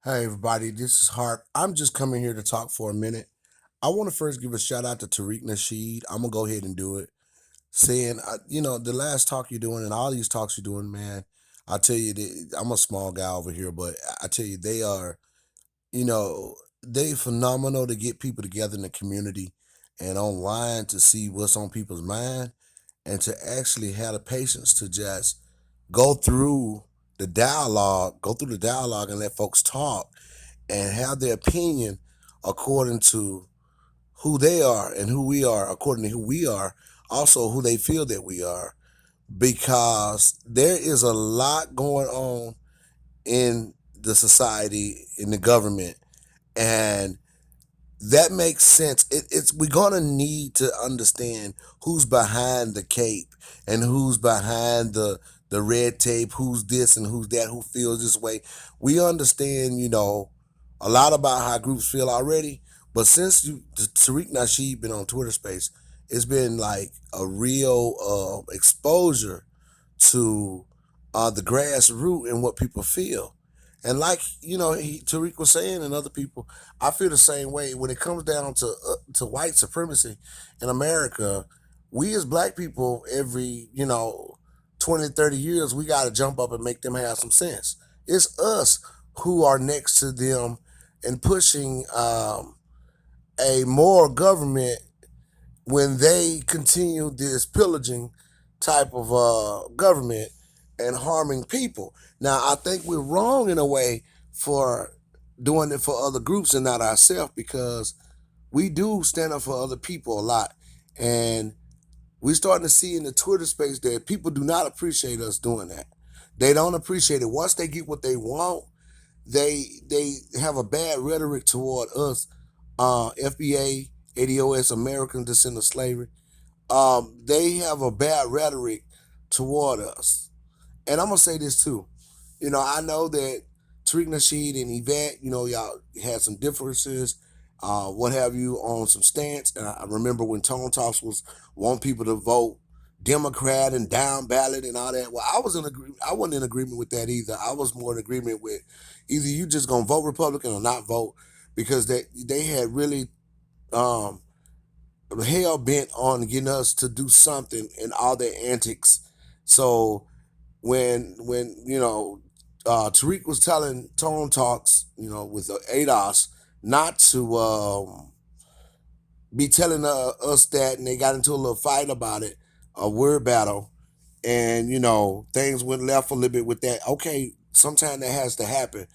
Hey everybody, this is Harp. I'm just coming here to talk for a minute. I want to first give a shout out to Tariq Nasheed. I'm gonna go ahead and do it. Saying, the last talk you're doing and all these talks you're doing, man. I tell you, I'm a small guy over here, but I tell you, they are, you know, they phenomenal to get people together in the community and online to see what's on people's mind and to actually have the patience to just go through go through the dialogue and let folks talk and have their opinion according to who they are and who we are, according to who we are, also who they feel that we are, because there is a lot going on in the society, in the government, and that makes sense. It's we're gonna need to understand who's behind the cape and who's behind the red tape, who's this and who's that, who feels this way. We understand, a lot about how groups feel already. But since Tariq Nasheed been on Twitter Space, it's been like a real exposure to the grassroots and what people feel. And like Tariq was saying, and other people, I feel the same way when it comes down to white supremacy in America. We as black people, every 20, 30 years, we got to jump up and make them have some sense. It's us who are next to them and pushing a moral government when they continue this pillaging type of government and harming people. Now, I think we're wrong in a way for doing it for other groups and not ourselves, because we do stand up for other people a lot. And we're starting to see in the Twitter space that people do not appreciate us doing that. They don't appreciate it. Once they get what they want, they have a bad rhetoric toward us, FBA, ADOS, American Descent of Slavery. They have a bad rhetoric toward us. And I'm gonna say this too. I know that Tariq Nasheed and Yvette, y'all had some differences, what have you, on some stance. And I remember when Tone Talks was wanting people to vote Democrat and down ballot and all that. Well, I wasn't in agreement with that either. I was more in agreement with either you just gonna vote Republican or not vote, because they had really um, hell bent on getting us to do something in all their antics. So when Tariq was telling Tone Talks, with ADOS, not to be telling us that, and they got into a little fight about it, a word battle, and things went left a little bit with that. Okay, sometimes that has to happen.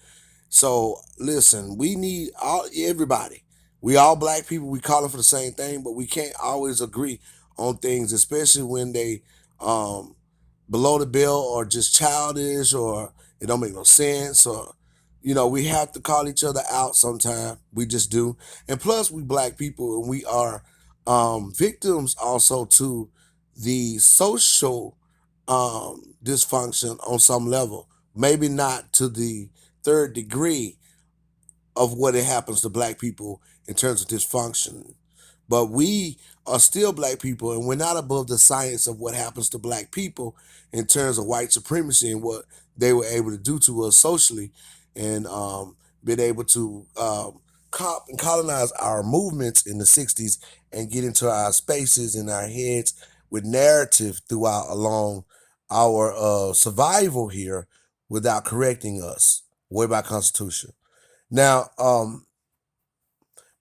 So listen, we need everybody. We all black people. We calling for the same thing, but we can't always agree on things, especially when they um, below the belt or just childish or it don't make no sense, or we have to call each other out sometime. We just do. And plus, we black people and we are victims also to the social dysfunction on some level. Maybe not to the third degree of what it happens to black people in terms of dysfunction. But we are still black people, and we're not above the science of what happens to black people in terms of white supremacy and what they were able to do to us socially, and been able to cop and colonize our movements in the 60s and get into our spaces in our heads with narrative throughout along our survival here without correcting us way by Constitution. Now,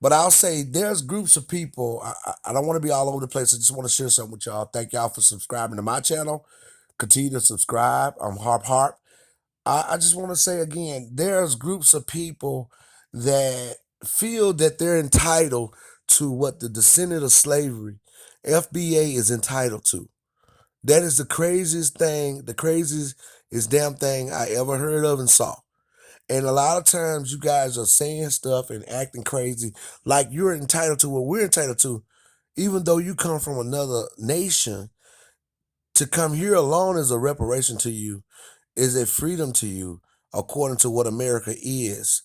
but I'll say there's groups of people. I don't want to be all over the place. I just want to share something with y'all. Thank y'all for subscribing to my channel. Continue to subscribe. I'm Harp Harp. I just want to say again, there's groups of people that feel that they're entitled to what the descendant of slavery, FBA, is entitled to. That is the craziest thing, the craziest is damn thing I ever heard of and saw. And a lot of times you guys are saying stuff and acting crazy like you're entitled to what we're entitled to, even though you come from another nation. To come here alone is a reparation to you, is a freedom to you, according to what America is.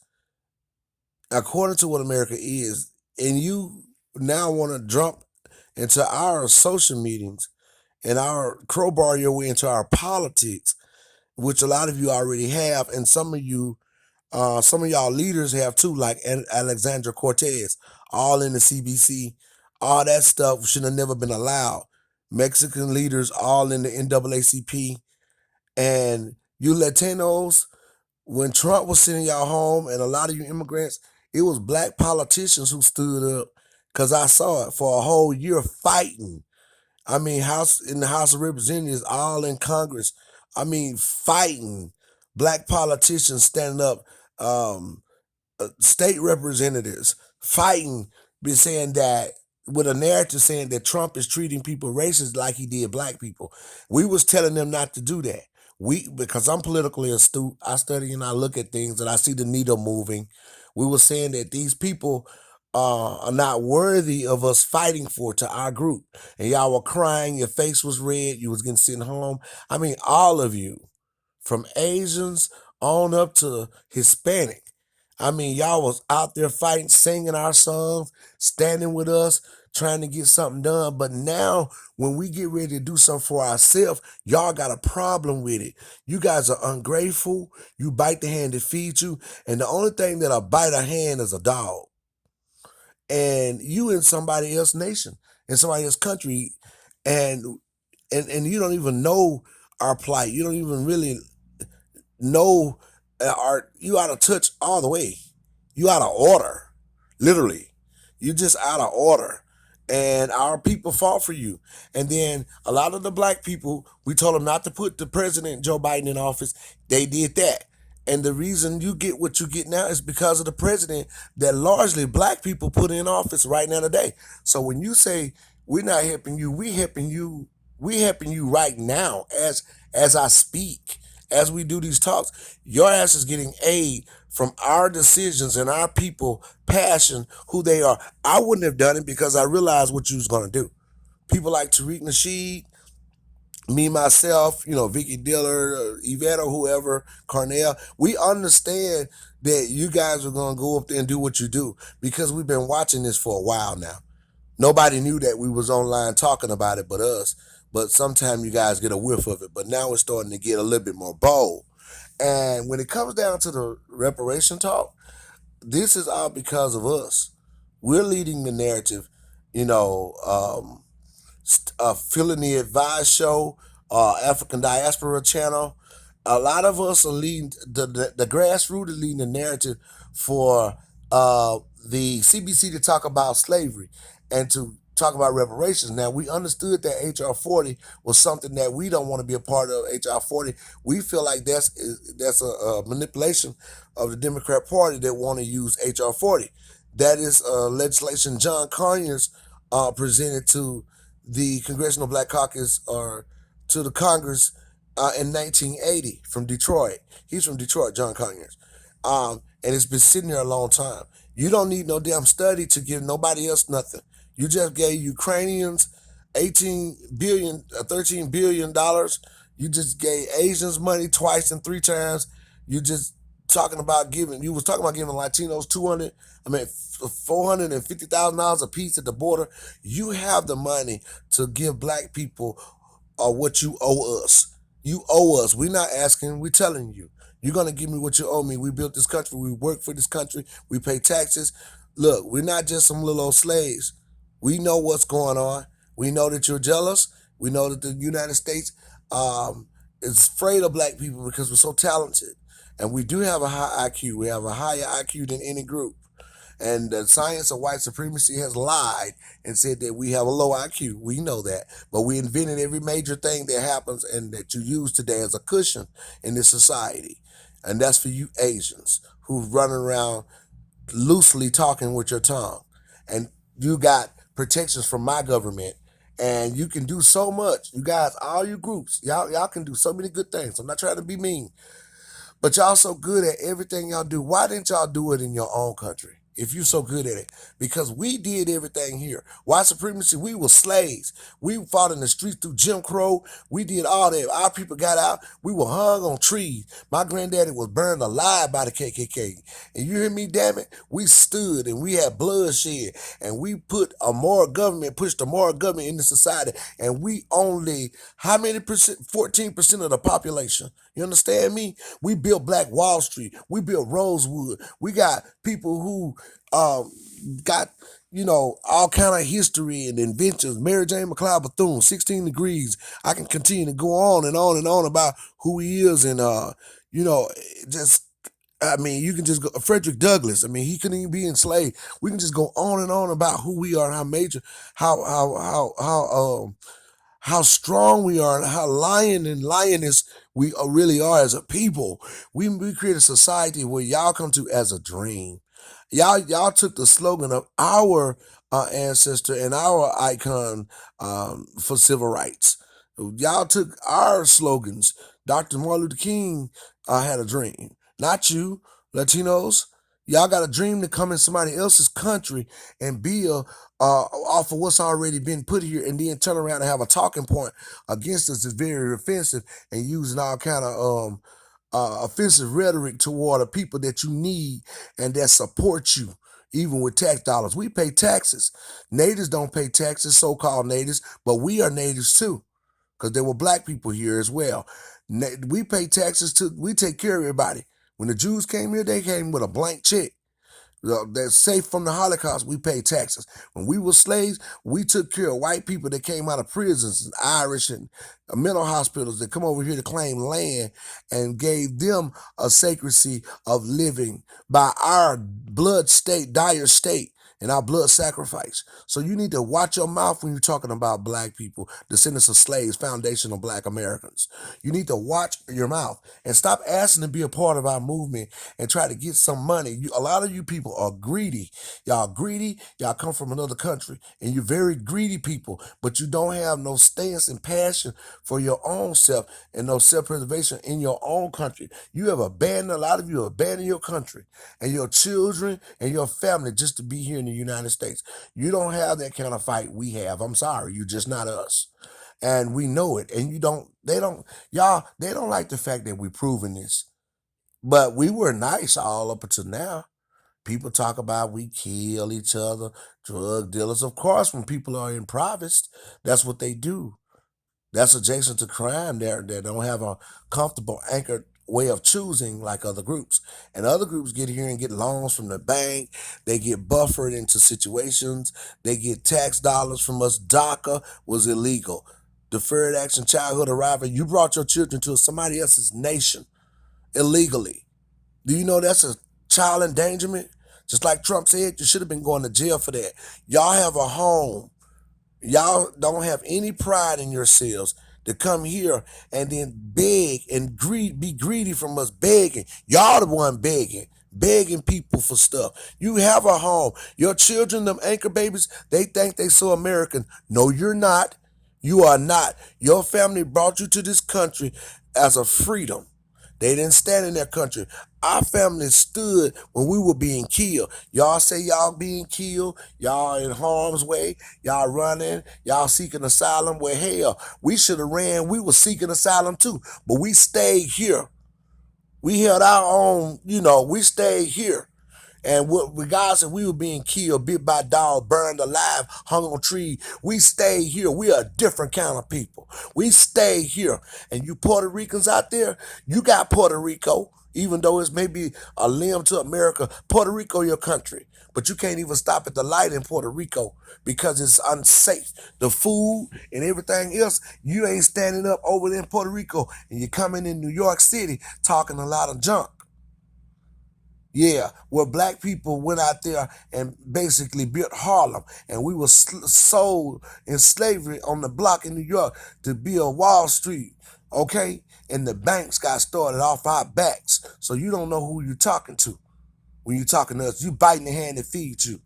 According to what America is. And you now want to jump into our social meetings and our crowbar your way into our politics, which a lot of you already have, and some of you Some of y'all leaders have too, like Alexandra Cortez, all in the CBC. All that stuff should have never been allowed. Mexican leaders all in the NAACP. And you Latinos, when Trump was sending y'all home, and a lot of you immigrants, it was black politicians who stood up, because I saw it for a whole year fighting. I mean, House in the House of Representatives, all in Congress. I mean, fighting black politicians standing up. Um, State representatives fighting, be saying that with a narrative saying that Trump is treating people racist like he did black people. We was telling them not to do that. We, because I'm politically astute, I study and I look at things and I see the needle moving. We were saying that these people are not worthy of us fighting for to our group. And y'all were crying, your face was red, you was getting sent home. I mean, all of you, from Asians on up to Hispanic. I mean, y'all was out there fighting, singing our songs, standing with us, trying to get something done. But now, when we get ready to do something for ourselves, y'all got a problem with it. You guys are ungrateful. You bite the hand that feeds you. And the only thing that'll bite a hand is a dog. And you in somebody else's nation, in somebody else's country, and and you don't even know our plight. You don't even really know our, you out of touch all the way. You out of order, literally. You just out of order. And our people fought for you. And then a lot of the black people, we told them not to put the president Joe Biden in office. They did that. And the reason you get what you get now is because of the president that largely black people put in office right now today. So when you say we're not helping you, we helping you right now as I speak, as we do these talks. Your ass is getting aid from our decisions and our people passion who they are. I wouldn't have done it because I realized what you was gonna do. People like Tariq, Nasheed, me myself, Vicky Diller, Yvette or whoever, Carnell, we understand that you guys are gonna go up there and do what you do because we've been watching this for a while now. Nobody knew that we was online talking about it but us. But sometimes you guys get a whiff of it. But now it's starting to get a little bit more bold. And when it comes down to the reparation talk, this is all because of us. We're leading the narrative, you know, Filling the Advice Show, African Diaspora Channel. A lot of us are leading, the grassroots is leading the narrative for the CBC to talk about slavery and to talk about reparations. Now, we understood that HR 40 was something that we don't want to be a part of. HR 40, we feel like that's a manipulation of the Democrat Party that want to use HR 40. That is legislation John Conyers presented to the Congressional Black Caucus or to the Congress in 1980 from Detroit. He's from Detroit, John Conyers. And it's been sitting there a long time. You don't need no damn study to give nobody else nothing. You just gave Ukrainians 18 billion, $13 billion. You just gave Asians money twice and three times. You just talking about giving. You was talking about giving Latinos 200. I mean, $450,000 a piece at the border. You have the money to give black people what you owe us. You owe us. We're not asking. We're telling you. You're gonna give me what you owe me. We built this country. We work for this country. We pay taxes. Look, we're not just some little old slaves. We know what's going on. We know that you're jealous. We know that the United States is afraid of black people because we're so talented. And we do have a high IQ. We have a higher IQ than any group. And the science of white supremacy has lied and said that we have a low IQ. We know that. But we invented every major thing that happens and that you use today as a cushion in this society. And that's for you Asians who run around loosely talking with your tongue. And you got protections from my government. And you can do so much. You guys, all you groups, y'all can do so many good things. I'm not trying to be mean. But y'all so good at everything y'all do. Why didn't y'all do it in your own country? If you so good at it. Because we did everything here. White supremacy, we were slaves. We fought in the streets through Jim Crow. We did all that. Our people got out. We were hung on trees. My granddaddy was burned alive by the KKK. And you hear me, damn it? We stood and we had bloodshed. And we put a moral government, pushed a moral government into society. And we only, how many percent? 14% of the population. You understand me? We built Black Wall Street. We built Rosewood. We got people who got, all kind of history and inventions. Mary Jane McLeod Bethune, 16 Degrees. I can continue to go on and on and on about who he is and, you know, just I mean, you can just go Frederick Douglass. I mean, he couldn't even be enslaved. We can just go on and on about who we are, and how major, how strong we are, and how lion and lioness we really are as a people. We create a society where y'all come to as a dream. Y'all took the slogan of our ancestor and our icon for civil rights. Y'all took our slogans. Dr. Martin Luther King had a dream, not you, Latinos. Y'all got a dream to come in somebody else's country and build off of what's already been put here, and then turn around and have a talking point against us is very offensive, and using all kind of offensive rhetoric toward the people that you need and that support you, even with tax dollars. We pay taxes. Natives don't pay taxes, so-called natives, but we are natives too, because there were black people here as well. We pay taxes too. We take care of everybody. When the Jews came here, they came with a blank check. That's safe from the Holocaust. We paid taxes. When we were slaves, we took care of white people that came out of prisons, and Irish and mental hospitals that come over here to claim land, and gave them a sacredcy of living by our blood state, dire state, and our blood sacrifice. So you need to watch your mouth when you're talking about black people, descendants of slaves, foundational black Americans. You need to watch your mouth and stop asking to be a part of our movement and try to get some money. A lot of you people are greedy. Y'all greedy. Y'all come from another country, and you're very greedy people, but you don't have no stance and passion for your own self and no self-preservation in your own country. You have abandoned, a lot of you have abandoned your country and your children and your family just to be here in the United States. You don't have that kind of fight we have. I'm sorry. You're just not us. And we know it. And they don't like the fact that we're proving this. But we were nice all up until now. People talk about we kill each other, drug dealers. Of course, when people are impoverished, that's what they do. That's adjacent to crime. They don't have a comfortable anchored way of choosing like other groups. And other groups get here and get loans from the bank. They get buffered into situations. They get tax dollars from us. DACA was illegal. Deferred action childhood arrival. You brought your children to somebody else's nation illegally. Do you know that's a child endangerment? Just like Trump said, you should have been going to jail for that. Y'all have a home. Y'all don't have any pride in yourselves to come here and then beg and be greedy from us begging. Y'all the one begging people for stuff. You have a home. Your children, them anchor babies, they think they so American. No, you're not. You are not. Your family brought you to this country as a freedom. They didn't stand in their country. Our family stood when we were being killed. Y'all say y'all being killed, y'all in harm's way, y'all running, y'all seeking asylum. Well, hell, we should have ran. We were seeking asylum too, but we stayed here. We held our own, we stayed here. And regardless if we were being killed, bit by dog, burned alive, hung on tree, we stayed here. We are a different kind of people. We stayed here. And you Puerto Ricans out there, you got Puerto Rico, even though it's maybe a limb to America. Puerto Rico, your country. But you can't even stop at the light in Puerto Rico because it's unsafe. The food and everything else, you ain't standing up over there in Puerto Rico, and you're coming in New York City talking a lot of junk. Yeah, where black people went out there and basically built Harlem, and we were sold in slavery on the block in New York to build Wall Street, okay? And the banks got started off our backs, so you don't know who you're talking to when you're talking to us. You biting the hand that feeds you.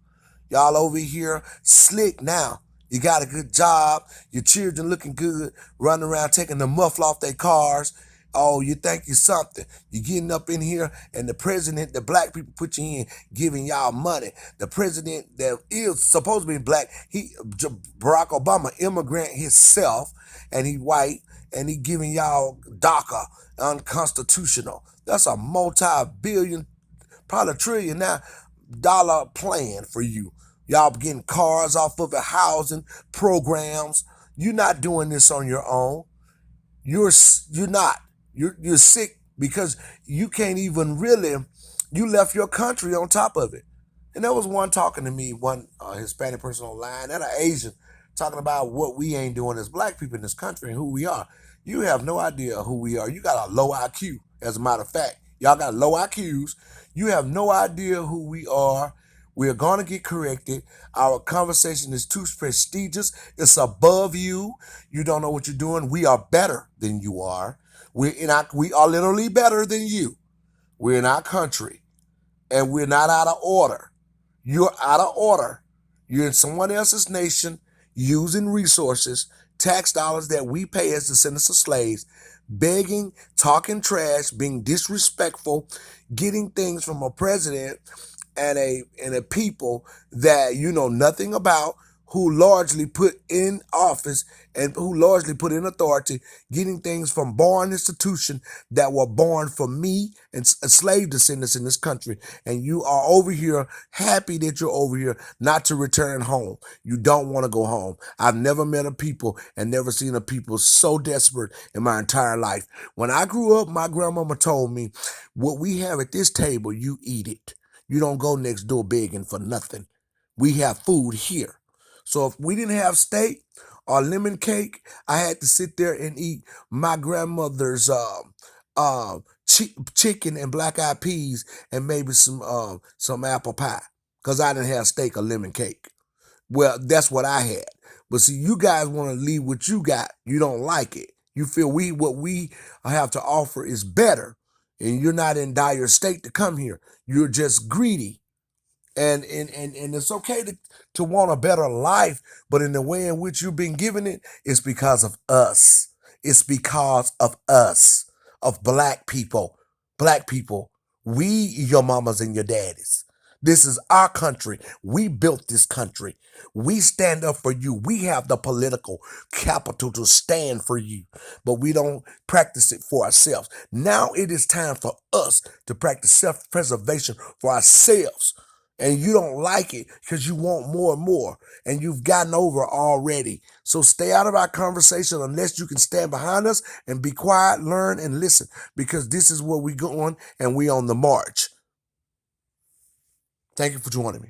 Y'all over here slick now. You got a good job. Your children looking good, running around taking the muffle off their cars. Oh, you think you're something. You're getting up in here, and the president, the black people put you in, giving y'all money. The president that is supposed to be black, Barack Obama, immigrant himself, and he white, and he giving y'all DACA, unconstitutional. That's a multi-billion, probably trillion now, dollar plan for you. Y'all getting cars off of it, housing programs. You're not doing this on your own. You're not. You're sick because you can't even really, you left your country on top of it. And there was one talking to me, one Hispanic person online and an Asian, talking about what we ain't doing as black people in this country and who we are. You have no idea who we are. You got a low IQ, as a matter of fact. Y'all got low IQs. You have no idea who we are. We're going to get corrected. Our conversation is too prestigious. It's above you. You don't know what you're doing. We are better than you are. We are literally better than you. We're in our country, and we're not out of order. You're out of order. You're in someone else's nation using resources, tax dollars that we pay as descendants of slaves, begging, talking trash, being disrespectful, getting things from a president and a people that you know nothing about, who largely put in office and who largely put in authority, getting things from born institutions that were born for me and slave descendants in this country. And you are over here happy that you're over here, not to return home. You don't want to go home. I've never met a people and never seen a people so desperate in my entire life. When I grew up, my grandmama told me, what we have at this table, you eat it. You don't go next door begging for nothing. We have food here. So if we didn't have steak or lemon cake, I had to sit there and eat my grandmother's chicken and black eyed peas and maybe some apple pie, because I didn't have steak or lemon cake. Well, that's what I had. But see, you guys want to leave what you got. You don't like it. You feel what we have to offer is better, and you're not in dire state to come here. You're just greedy, and it's okay to want a better life, but in the way in which you've been given it, it's because of us. It's because of us, of black people. Black people, we your mamas and your daddies. This is our country. We built this country. We stand up for you. We have the political capital to stand for you, but we don't practice it for ourselves. Now it is time for us to practice self-preservation for ourselves. And you don't like it because you want more and more, and you've gotten over already. So stay out of our conversation unless you can stand behind us and be quiet, learn, and listen, because this is where we're going and we on the march. Thank you for joining me.